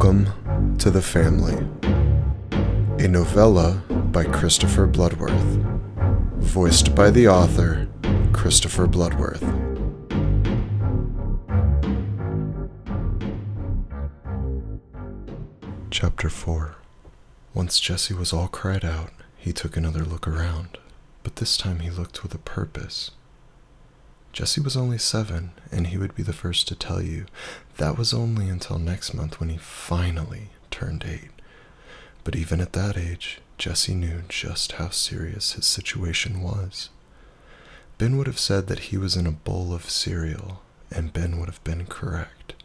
Welcome to The Family, a novella by Christopher Bloodworth, voiced by the author, Christopher Bloodworth. Chapter 4. Once Jesse was all cried out, he took another look around, but this time he looked with a purpose. Jesse was only 7, and he would be the first to tell you that was only until next month when he finally turned 8. But even at that age, Jesse knew just how serious his situation was. Ben would have said that he was in a bowl of cereal, and Ben would have been correct.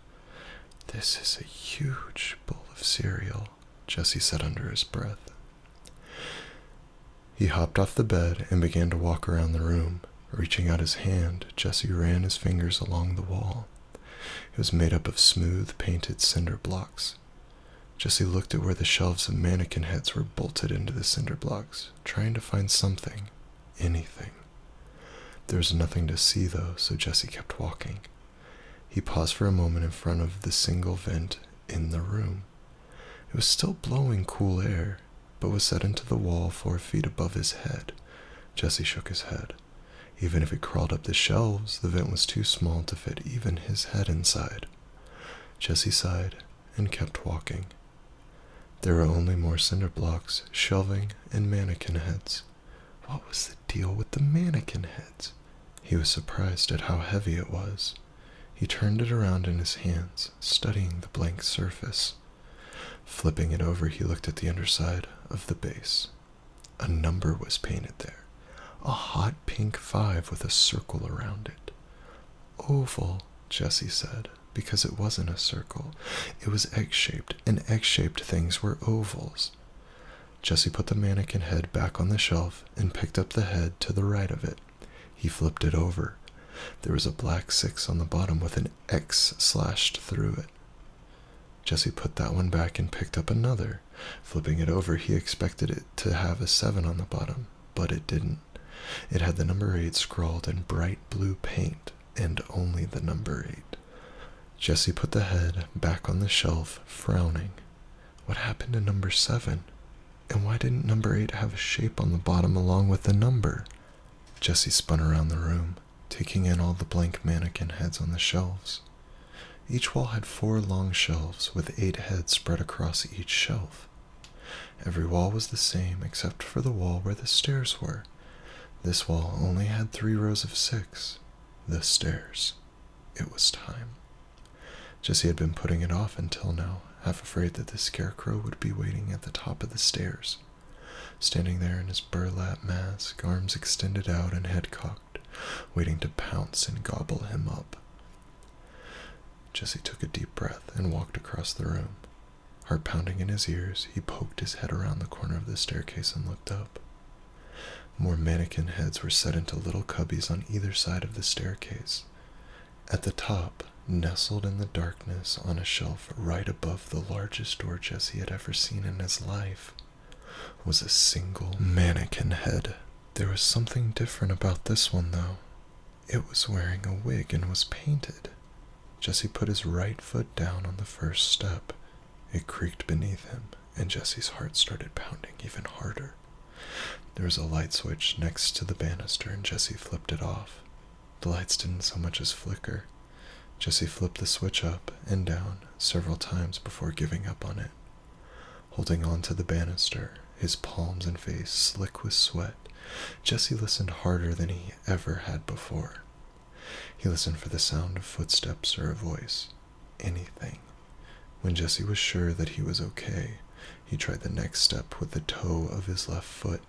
"This is a huge bowl of cereal," Jesse said under his breath. He hopped off the bed and began to walk around the room. Reaching out his hand, Jesse ran his fingers along the wall. It was made up of smooth, painted cinder blocks. Jesse looked at where the shelves of mannequin heads were bolted into the cinder blocks, trying to find something, anything. There was nothing to see, though, so Jesse kept walking. He paused for a moment in front of the single vent in the room. It was still blowing cool air, but was set into the wall 4 feet above his head. Jesse shook his head. Even if it crawled up the shelves, the vent was too small to fit even his head inside. Jesse sighed and kept walking. There were only more cinder blocks, shelving, and mannequin heads. What was the deal with the mannequin heads? He was surprised at how heavy it was. He turned it around in his hands, studying the blank surface. Flipping it over, he looked at the underside of the base. A number was painted there. A hot pink 5 with a circle around it. "Oval," Jesse said, because it wasn't a circle. It was egg-shaped, and egg-shaped things were ovals. Jesse put the mannequin head back on the shelf and picked up the head to the right of it. He flipped it over. There was a black 6 on the bottom with an X slashed through it. Jesse put that one back and picked up another. Flipping it over, he expected it to have a 7 on the bottom, but it didn't. It had the number 8 scrawled in bright blue paint, and only the number 8. Jesse put the head back on the shelf, frowning. What happened to number 7? And why didn't number 8 have a shape on the bottom along with the number? Jesse spun around the room, taking in all the blank mannequin heads on the shelves. Each wall had 4 long shelves with 8 heads spread across each shelf. Every wall was the same except for the wall where the stairs were. This wall only had 3 rows of 6. The stairs. It was time. Jesse had been putting it off until now, half afraid that the scarecrow would be waiting at the top of the stairs, standing there in his burlap mask, arms extended out and head cocked, waiting to pounce and gobble him up. Jesse took a deep breath and walked across the room. Heart pounding in his ears, he poked his head around the corner of the staircase and looked up. More mannequin heads were set into little cubbies on either side of the staircase. At the top, nestled in the darkness on a shelf right above the largest door Jesse had ever seen in his life, was a single mannequin head. There was something different about this one, though. It was wearing a wig and was painted. Jesse put his right foot down on the first step. It creaked beneath him, and Jesse's heart started pounding even harder. There was a light switch next to the banister, and Jesse flipped it off. The lights didn't so much as flicker. Jesse flipped the switch up and down several times before giving up on it. Holding on to the banister, his palms and face slick with sweat, Jesse listened harder than he ever had before. He listened for the sound of footsteps or a voice. Anything. When Jesse was sure that he was okay, he tried the next step with the toe of his left foot,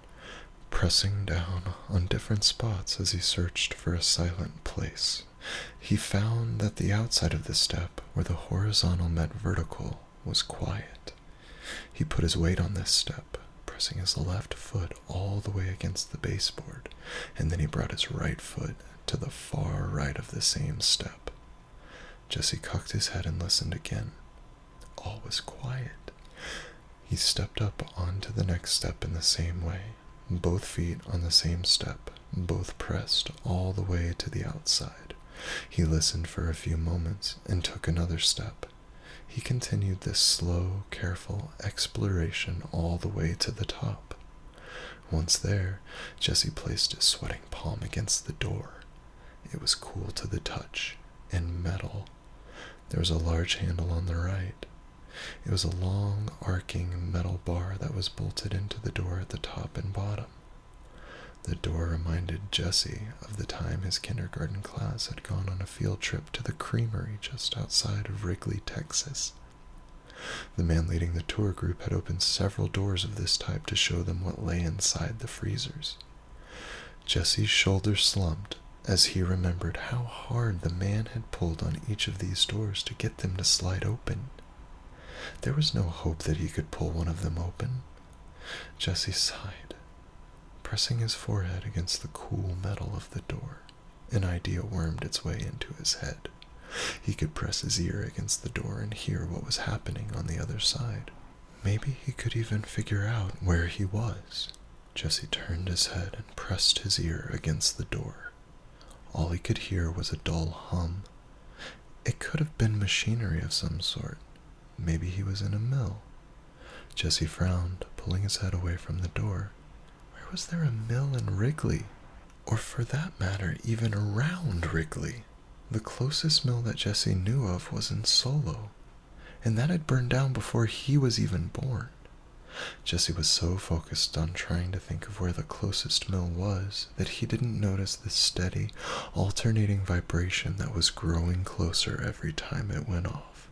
pressing down on different spots as he searched for a silent place. He found that the outside of the step, where the horizontal met vertical, was quiet. He put his weight on this step, pressing his left foot all the way against the baseboard, and then he brought his right foot to the far right of the same step. Jesse cocked his head and listened again. All was quiet. He stepped up onto the next step in the same way, both feet on the same step, both pressed all the way to the outside. He listened for a few moments and took another step. He continued this slow, careful exploration all the way to the top. Once there, Jesse placed his sweating palm against the door. It was cool to the touch, and metal. There was a large handle on the right. It was a long, arcing metal bar that was bolted into the door at the top and bottom. The door reminded Jesse of the time his kindergarten class had gone on a field trip to the creamery just outside of Wrigley, Texas. The man leading the tour group had opened several doors of this type to show them what lay inside the freezers. Jesse's shoulders slumped as he remembered how hard the man had pulled on each of these doors to get them to slide open. There was no hope that he could pull one of them open. Jesse sighed, pressing his forehead against the cool metal of the door. An idea wormed its way into his head. He could press his ear against the door and hear what was happening on the other side. Maybe he could even figure out where he was. Jesse turned his head and pressed his ear against the door. All he could hear was a dull hum. It could have been machinery of some sort. Maybe he was in a mill. Jesse frowned, pulling his head away from the door. Where was there a mill in Wrigley? Or for that matter, even around Wrigley? The closest mill that Jesse knew of was in Solo, and that had burned down before he was even born. Jesse was so focused on trying to think of where the closest mill was that he didn't notice the steady, alternating vibration that was growing closer every time it went off.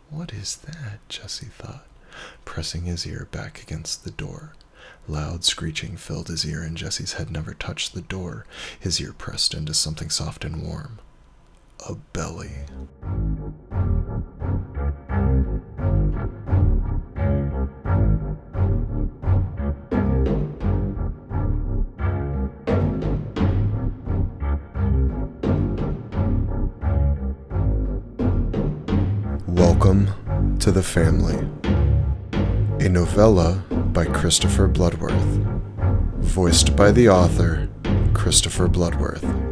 What is that? Jesse thought, pressing his ear back against the door. Loud screeching filled his ear, and Jesse's head never touched the door. His ear pressed into something soft and warm. A belly. Welcome to the Family, a novella by Christopher Bloodworth, voiced by the author, Christopher Bloodworth.